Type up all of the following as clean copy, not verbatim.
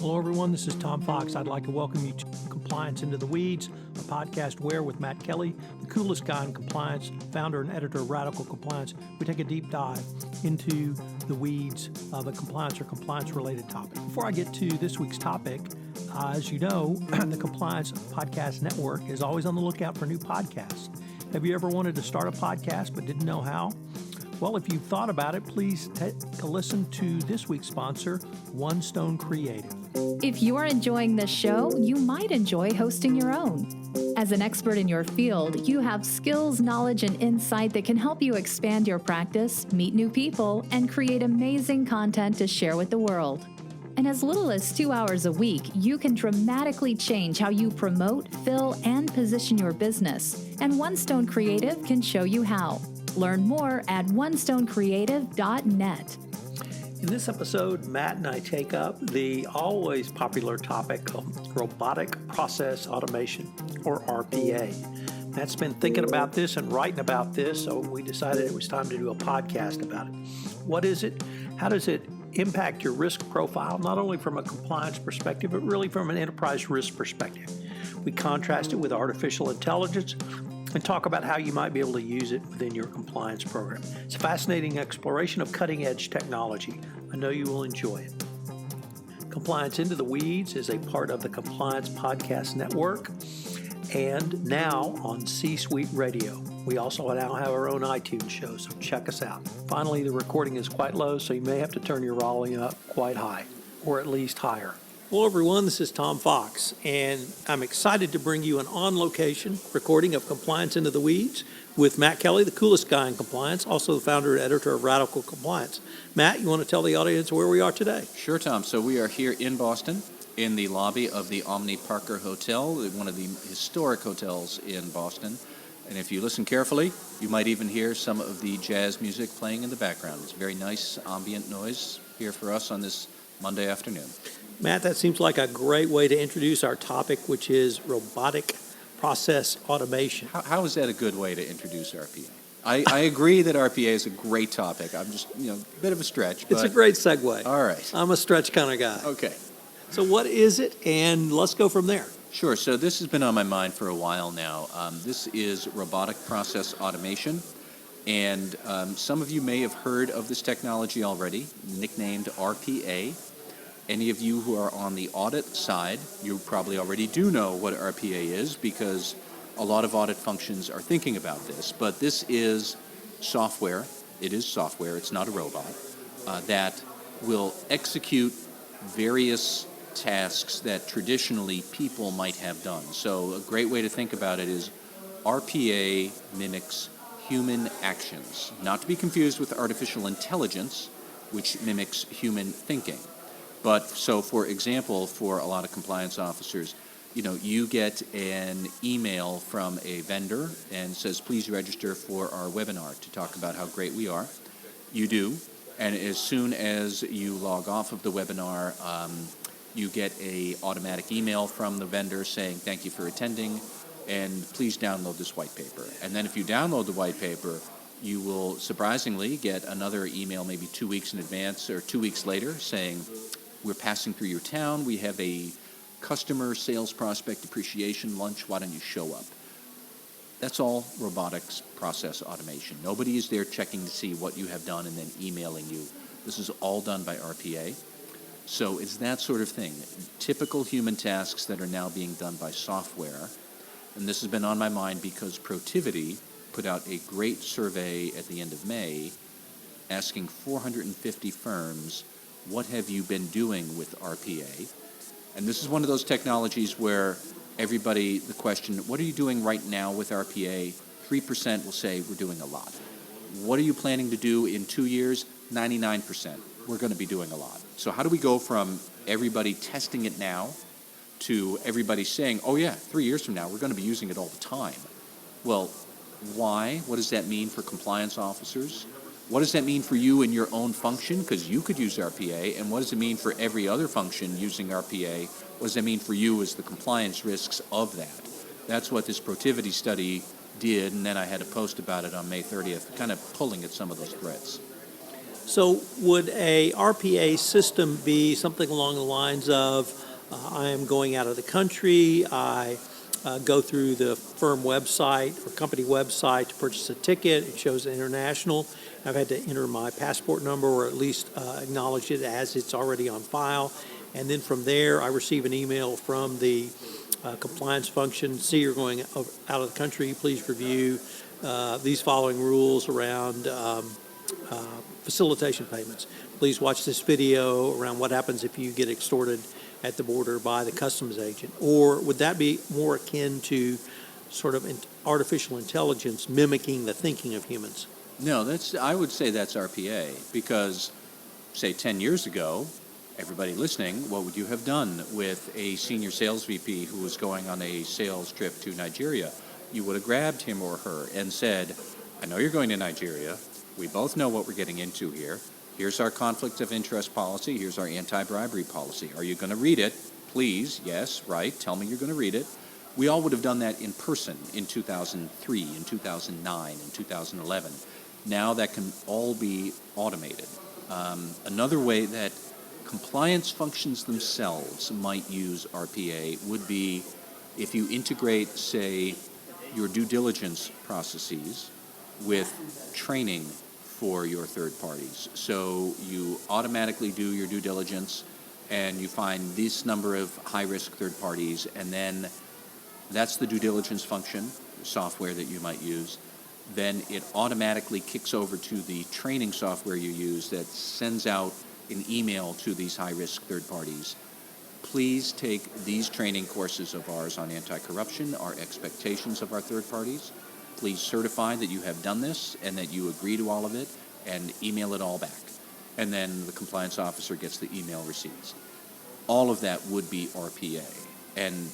Hello, everyone. This is Tom Fox. I'd like to welcome you to Compliance Into the Weeds, a podcast where, with Matt Kelly, the coolest guy in compliance, founder and editor of Radical Compliance, we take a deep dive into the weeds of a compliance or compliance-related topic. Before I get to this week's topic, as you know, the Compliance Podcast Network is always on the lookout for new podcasts. Have you ever wanted to start a podcast but didn't know how? Well, if you've thought about it, please take a listen to this week's sponsor, One Stone Creative. If you are enjoying this show, you might enjoy hosting your own. As an expert in your field, you have skills, knowledge, and insight that can help you expand your practice, meet new people, and create amazing content to share with the world. In as little as 2 hours a week, you can dramatically change how you promote, fill, and position your business. And One Stone Creative can show you how. Learn more at onestonecreative.net. In this episode, Matt and I take up the always popular topic of robotic process automation, or RPA. Matt's been thinking about this and writing about this, so we decided it was time to do a podcast about it. What is it? How does it impact your risk profile, not only from a compliance perspective, but really from an enterprise risk perspective? We contrast it with artificial intelligence and talk about how you might be able to use it within your compliance program. It's a fascinating exploration of cutting-edge technology. I know you will enjoy it. Compliance Into the Weeds is a part of the Compliance Podcast Network and now on C-Suite Radio. We also now have our own iTunes show, so check us out. Finally, the recording is quite low, so you may have to turn your volume up quite high, or at least higher. Hello, everyone. This is Tom Fox, and I'm excited to bring you an on-location recording of Compliance Into the Weeds with Matt Kelly, the coolest guy in compliance, also the founder and editor of Radical Compliance. Matt, you want to tell the audience where we are today? Sure, Tom. So we are here in Boston in the lobby of the Omni Parker Hotel, one of the historic hotels in Boston. And if you listen carefully, you might even hear some of the jazz music playing in the background. It's very nice ambient noise here for us on this Monday afternoon. Matt, that seems like a great way to introduce our topic, which is robotic process automation. How is that a good way to introduce RPA? I agree that RPA is a great topic. I'm just, a bit of a stretch. But It's a great segue. All right. I'm a stretch kind of guy. Okay. So what is it? And let's go from there. Sure. So this has been on my mind for a while now. This is robotic process automation. And some of you may have heard of this technology already, nicknamed RPA. Any of you who are on the audit side, you probably already do know what RPA is because a lot of audit functions are thinking about this. But this is software. It is software. It's not a robot that will execute various tasks that traditionally people might have done. So a great way to think about it is RPA mimics human actions, not to be confused with artificial intelligence, which mimics human thinking. But so, for example, for a lot of compliance officers, you get an email from a vendor and says, please register for our webinar to talk about how great we are. You do. And as soon as you log off of the webinar, you get a automatic email from the vendor saying, thank you for attending, and please download this white paper. And then if you download the white paper, you will surprisingly get another email maybe 2 weeks in advance or 2 weeks later saying, we're passing through your town. We have a customer sales prospect appreciation lunch. Why don't you show up? That's all robotics process automation. Nobody is there checking to see what you have done and then emailing you. This is all done by RPA. So it's that sort of thing. Typical human tasks that are now being done by software. And this has been on my mind because Protiviti put out a great survey at the end of May asking 450 firms, what have you been doing with RPA? And this is one of those technologies where everybody, the question, what are you doing right now with RPA? 3% will say we're doing a lot. What are you planning to do in 2 years? 99%. We're going to be doing a lot. So how do we go from everybody testing it now to everybody saying, oh yeah, 3 years from now, we're going to be using it all the time? Well, why? What does that mean for compliance officers? What does that mean for you in your own function? Because you could use RPA. And what does it mean for every other function using RPA? What does that mean for you as the compliance risks of that? That's what this Protiviti study did. And then I had a post about it on May 30th, kind of pulling at some of those threads. So would a RPA system be something along the lines of, I am going out of the country, I go through the firm website or company website to purchase a ticket, it shows international, I've had to enter my passport number or at least acknowledge it as it's already on file, and then from there I receive an email from the compliance function, see you're going out of the country, please review these following rules around facilitation payments. Please watch this video around what happens if you get extorted at the border by the customs agent. Or would that be more akin to sort of artificial intelligence mimicking the thinking of humans? No, I would say that's RPA because, say, 10 years ago, everybody listening, what would you have done with a senior sales VP who was going on a sales trip to Nigeria? You would have grabbed him or her and said, I know you're going to Nigeria. We both know what we're getting into here. Here's our conflict of interest policy. Here's our anti-bribery policy. Are you going to read it? Please, yes, right. Tell me you're going to read it. We all would have done that in person in 2003, in 2009, in 2011. Now that can all be automated. Another way that compliance functions themselves might use RPA would be if you integrate, say, your due diligence processes with training for your third parties. So you automatically do your due diligence and you find this number of high-risk third parties, and then that's the due diligence function, software that you might use. Then it automatically kicks over to the training software you use that sends out an email to these high-risk third parties. Please take these training courses of ours on anti-corruption, our expectations of our third parties. Please certify that you have done this and that you agree to all of it, and email it all back. And then the compliance officer gets the email receipts. All of that would be RPA. And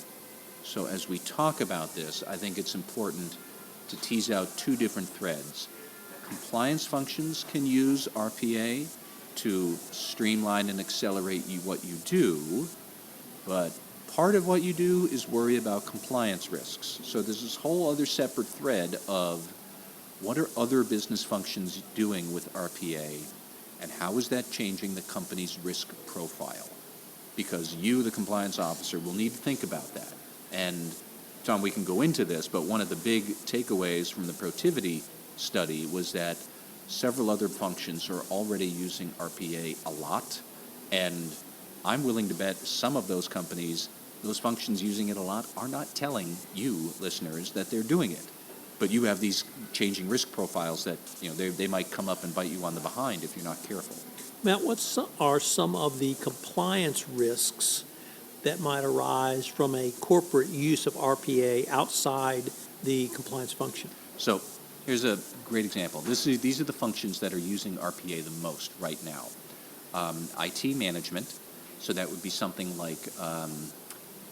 so as we talk about this, I think it's important to tease out two different threads. Compliance functions can use RPA to streamline and accelerate what you do, but part of what you do is worry about compliance risks. So there's this whole other separate thread of what are other business functions doing with RPA, and how is that changing the company's risk profile? Because you, the compliance officer, will need to think about that. And Tom, we can go into this, but one of the big takeaways from the Protivity study was that several other functions are already using RPA a lot, and I'm willing to bet some of those companies, those functions using it a lot, are not telling you, listeners, that they're doing it. But you have these changing risk profiles that, they might come up and bite you on the behind if you're not careful. Matt, what are some of the compliance risks that might arise from a corporate use of RPA outside the compliance function? So here's a great example. These are the functions that are using RPA the most right now. IT management, so that would be something like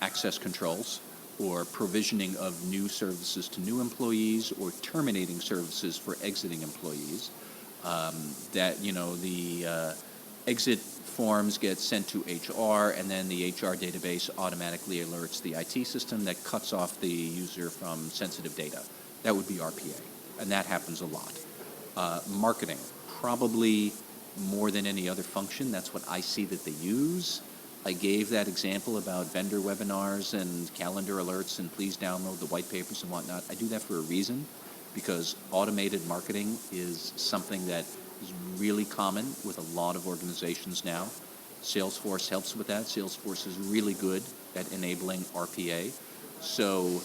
access controls or provisioning of new services to new employees or terminating services for exiting employees. The exit forms get sent to HR, and then the HR database automatically alerts the IT system that cuts off the user from sensitive data. That would be RPA, and that happens a lot. Marketing, probably more than any other function. That's what I see that they use. I gave that example about vendor webinars and calendar alerts and please download the white papers and whatnot. I do that for a reason, because automated marketing is something that is really common with a lot of organizations now. Salesforce helps with that. Salesforce is really good at enabling RPA. So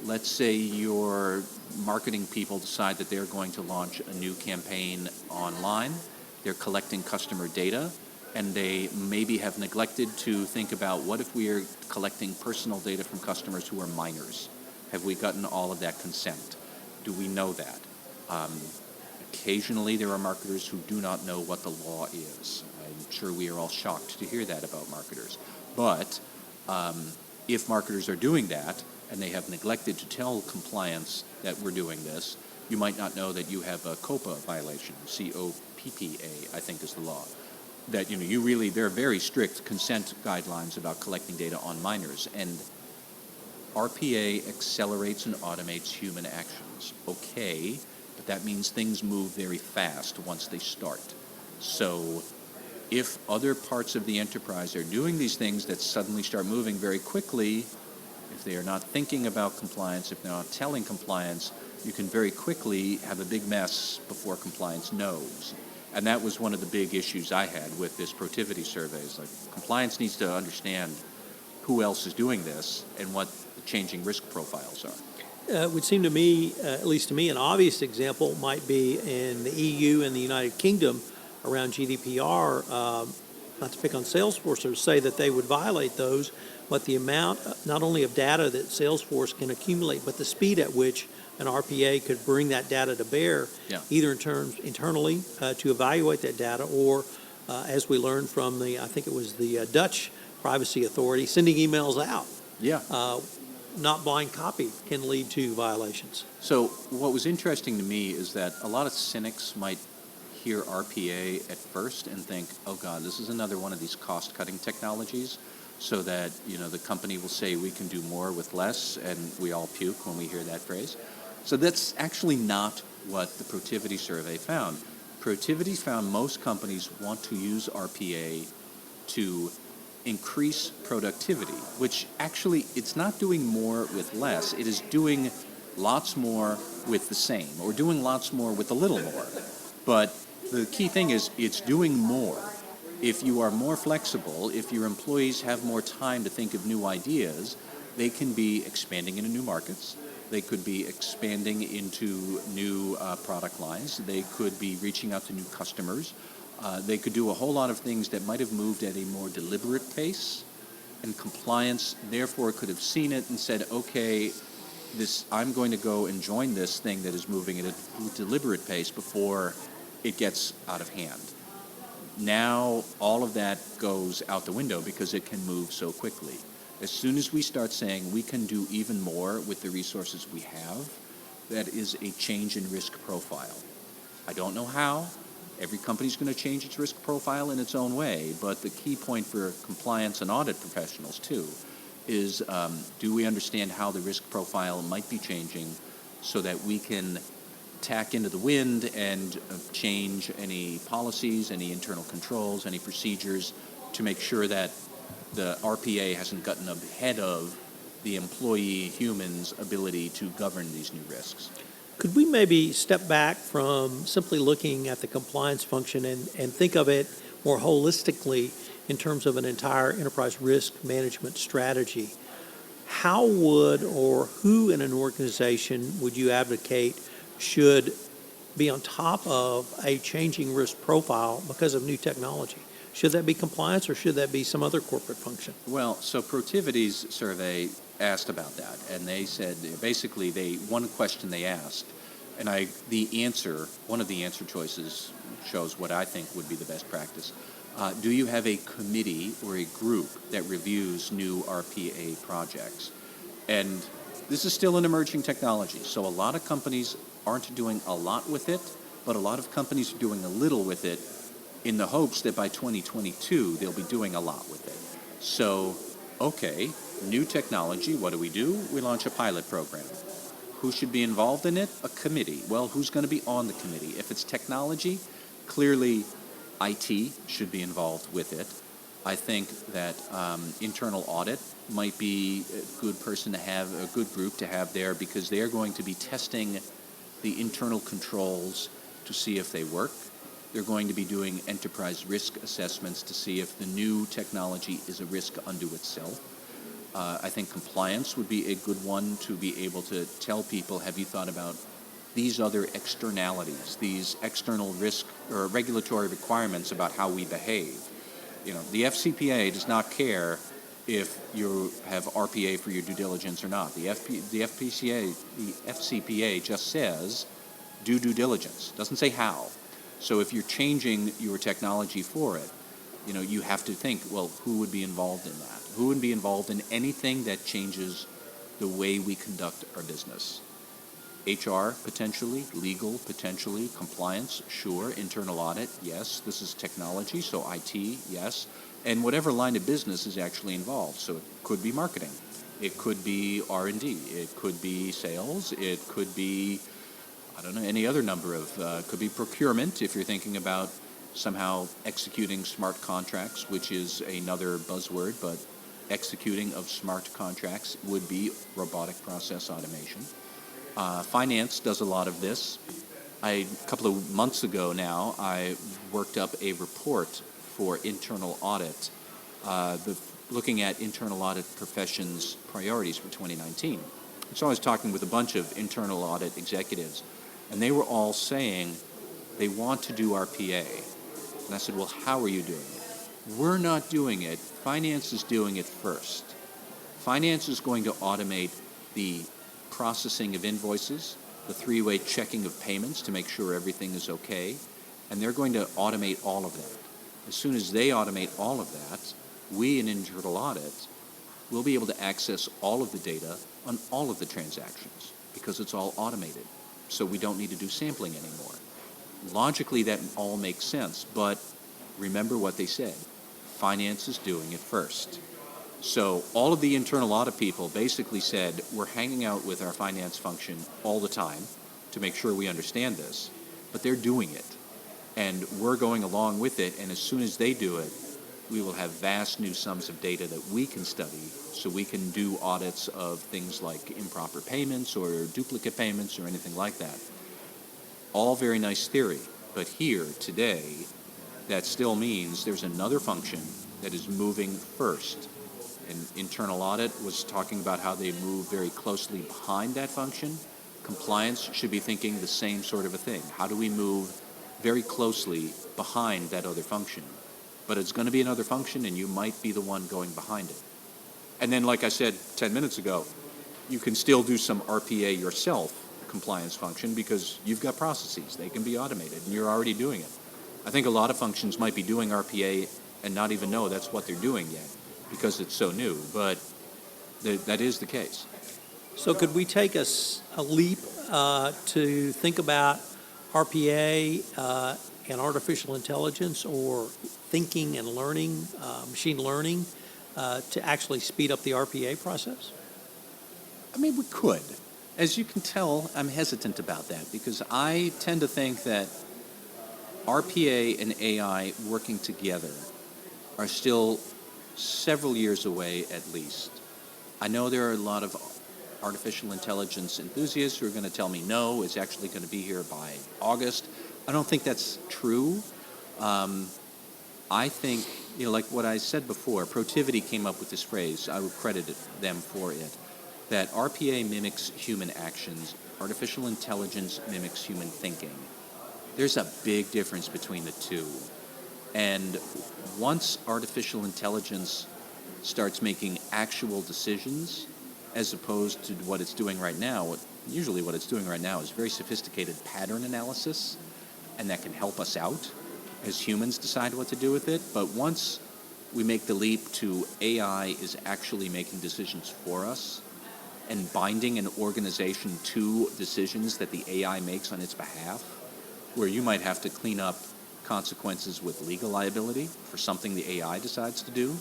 let's say your marketing people decide that they're going to launch a new campaign online. They're collecting customer data, and they maybe have neglected to think about, what if we are collecting personal data from customers who are minors? Have we gotten all of that consent? Do we know that? Occasionally there are marketers who do not know what the law is. I'm sure we are all shocked to hear that about marketers. But if marketers are doing that and they have neglected to tell compliance that we're doing this, you might not know that you have a COPPA violation, COPPA, I think is the law. That there are very strict consent guidelines about collecting data on minors, and RPA accelerates and automates human actions. Okay, but that means things move very fast once they start. So if other parts of the enterprise are doing these things that suddenly start moving very quickly, if they are not thinking about compliance, if they're not telling compliance, you can very quickly have a big mess before compliance knows. And that was one of the big issues I had with this Protiviti survey. Is like, compliance needs to understand who else is doing this and what the changing risk profiles are. It would seem to me, at least to me, an obvious example might be in the EU and the United Kingdom around GDPR, not to pick on Salesforce or say that they would violate those, but the amount not only of data that Salesforce can accumulate, but the speed at which an RPA could bring that data to bear, either in terms internally to evaluate that data, or as we learned from I think it was the Dutch Privacy Authority, sending emails out. Not blind copy can lead to violations. So what was interesting to me is that a lot of cynics might hear RPA at first and think, oh God, this is another one of these cost-cutting technologies, so that, the company will say we can do more with less, and we all puke when we hear that phrase. So that's actually not what the Protiviti survey found. Protiviti found most companies want to use RPA to increase productivity, which actually it's not doing more with less, it is doing lots more with the same, or doing lots more with a little more. But the key thing is it's doing more. If you are more flexible, if your employees have more time to think of new ideas, they can be expanding into new markets. They could be expanding into new product lines. They could be reaching out to new customers. They could do a whole lot of things that might have moved at a more deliberate pace, and compliance therefore could have seen it and said, okay, I'm going to go and join this thing that is moving at a deliberate pace before it gets out of hand. Now all of that goes out the window because it can move so quickly. As soon as we start saying we can do even more with the resources we have, that is a change in risk profile. I don't know how. Every company's going to change its risk profile in its own way, but the key point for compliance and audit professionals, too, is do we understand how the risk profile might be changing so that we can tack into the wind and change any policies, any internal controls, any procedures to make sure that the RPA hasn't gotten ahead of the employee human's ability to govern these new risks. Could we maybe step back from simply looking at the compliance function and think of it more holistically in terms of an entire enterprise risk management strategy? How would or who in an organization would you advocate should be on top of a changing risk profile because of new technology? Should that be compliance or should that be some other corporate function? Well, so Protiviti's survey asked about that, and they said basically one question they asked, and one of the answer choices shows what I think would be the best practice. Do you have a committee or a group that reviews new RPA projects? And this is still an emerging technology, so a lot of companies aren't doing a lot with it, but a lot of companies are doing a little with it in the hopes that by 2022 they'll be doing a lot with it. So, okay, new technology, what do? We launch a pilot program. Who should be involved in it? A committee. Well, who's going to be on the committee? If it's technology, clearly IT should be involved with it. I think that internal audit might be a good person to have, a good group to have there, because they're going to be testing the internal controls to see if they work. They're going to be doing enterprise risk assessments to see if the new technology is a risk unto itself. I think compliance would be a good one to be able to tell people, have you thought about these other externalities, these external risk or regulatory requirements about how we behave? The FCPA does not care if you have RPA for your due diligence or not. The FCPA just says do due diligence. Doesn't say how. So if you're changing your technology for it, you have to think, well, who would be involved in that? Who would be involved in anything that changes the way we conduct our business? HR, potentially. Legal, potentially. Compliance, sure. Internal audit, yes. This is technology, so IT, yes. And whatever line of business is actually involved. So it could be marketing. It could be R&D. It could be sales. It could be, any other number of, could be procurement if you're thinking about somehow executing smart contracts, which is another buzzword, but executing of smart contracts would be robotic process automation. Finance does a lot of this. A couple of months ago now, I worked up a report for internal audit, looking at internal audit profession's priorities for 2019. So I was talking with a bunch of internal audit executives, and they were all saying they want to do RPA. And I said, well, how are you doing it? We're not doing it. Finance is doing it first. Finance is going to automate the processing of invoices, the three-way checking of payments to make sure everything is okay, and they're going to automate all of that. As soon as they automate all of that, we in internal audit will be able to access all of the data on all of the transactions because it's all automated. So we don't need to do sampling anymore. Logically, that all makes sense, but remember what they said. Finance is doing it first. So all of the internal audit people basically said, we're hanging out with our finance function all the time to make sure we understand this, but they're doing it. And we're going along with it, and as soon as they do it, we will have vast new sums of data that we can study so we can do audits of things like improper payments or duplicate payments or anything like that. All very nice theory, but here today, that still means there's another function that is moving first. And internal audit was talking about how they move very closely behind that function. Compliance should be thinking the same sort of a thing. How do we move very closely behind that other function? But it's going to be another function, and you might be the one going behind it. And then, like I said 10 minutes ago, you can still do some RPA yourself, compliance function, because you've got processes. They can be automated, and you're already doing it. I think a lot of functions might be doing RPA and not even know that's what they're doing yet because it's so new, but that is the case. So could we take a leap to think about RPA and artificial intelligence or thinking and learning, machine learning, to actually speed up the RPA process? I mean, we could. As you can tell, I'm hesitant about that because I tend to think that RPA and AI working together are still several years away at least. I know there are a lot of artificial intelligence enthusiasts who are going to tell me no, it's actually going to be here by August. I don't think that's true. I think, like what I said before, Protiviti came up with this phrase, I would credit them for it, that RPA mimics human actions, artificial intelligence mimics human thinking. There's a big difference between the two. And once artificial intelligence starts making actual decisions, as opposed to what it's doing right now, usually what it's doing right now is very sophisticated pattern analysis, and that can help us out as humans decide what to do with it. But once we make the leap to AI is actually making decisions for us and binding an organization to decisions that the AI makes on its behalf, where you might have to clean up consequences with legal liability for something the AI decides to do.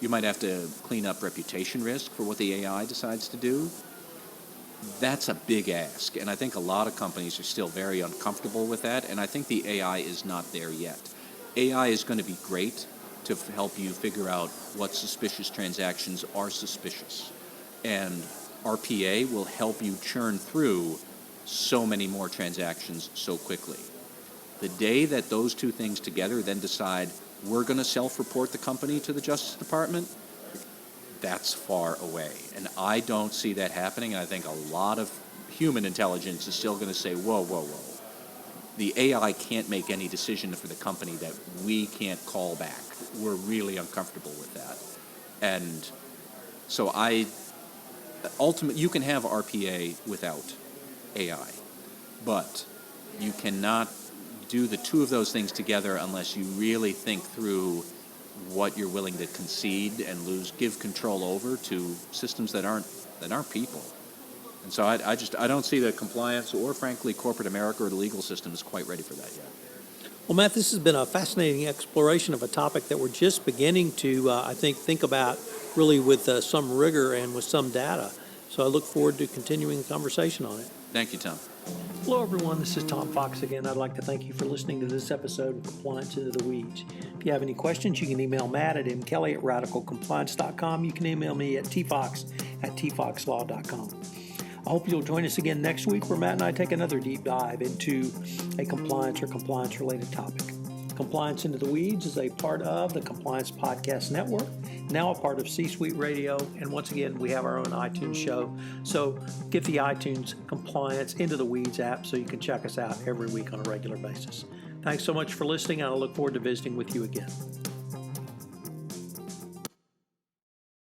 You might have to clean up reputation risk for what the AI decides to do. That's a big ask, and I think a lot of companies are still very uncomfortable with that, and I think the AI is not there yet. AI is going to be great to help you figure out what suspicious transactions are suspicious, and RPA will help you churn through so many more transactions so quickly. The day that those two things together then decide we're going to self-report the company to the Justice Department, that's far away. And I don't see that happening. And I think a lot of human intelligence is still going to say, whoa, whoa, whoa. The AI can't make any decision for the company that we can't call back. We're really uncomfortable with that. And so ultimately, you can have RPA without AI, but you cannot do the two of those things together unless you really think through what you're willing to concede and give control over to systems that aren't people. And so I don't see the compliance or frankly corporate America or the legal system is quite ready for that yet. Well, Matt, this has been a fascinating exploration of a topic that we're just beginning to, I think about really with some rigor and with some data. So I look forward to continuing the conversation on it. Thank you, Tom. Hello, everyone. This is Tom Fox again. I'd like to thank you for listening to this episode of Compliance Into the Weeds. If you have any questions, you can email Matt at mkelly@radicalcompliance.com. You can email me at tfox@tfoxlaw.com. I hope you'll join us again next week where Matt and I take another deep dive into a compliance or compliance-related topic. Compliance Into the Weeds is a part of the Compliance Podcast Network, now a part of C-Suite Radio, and once again, we have our own iTunes show. So get the iTunes Compliance Into the Weeds app so you can check us out every week on a regular basis. Thanks so much for listening, and I look forward to visiting with you again.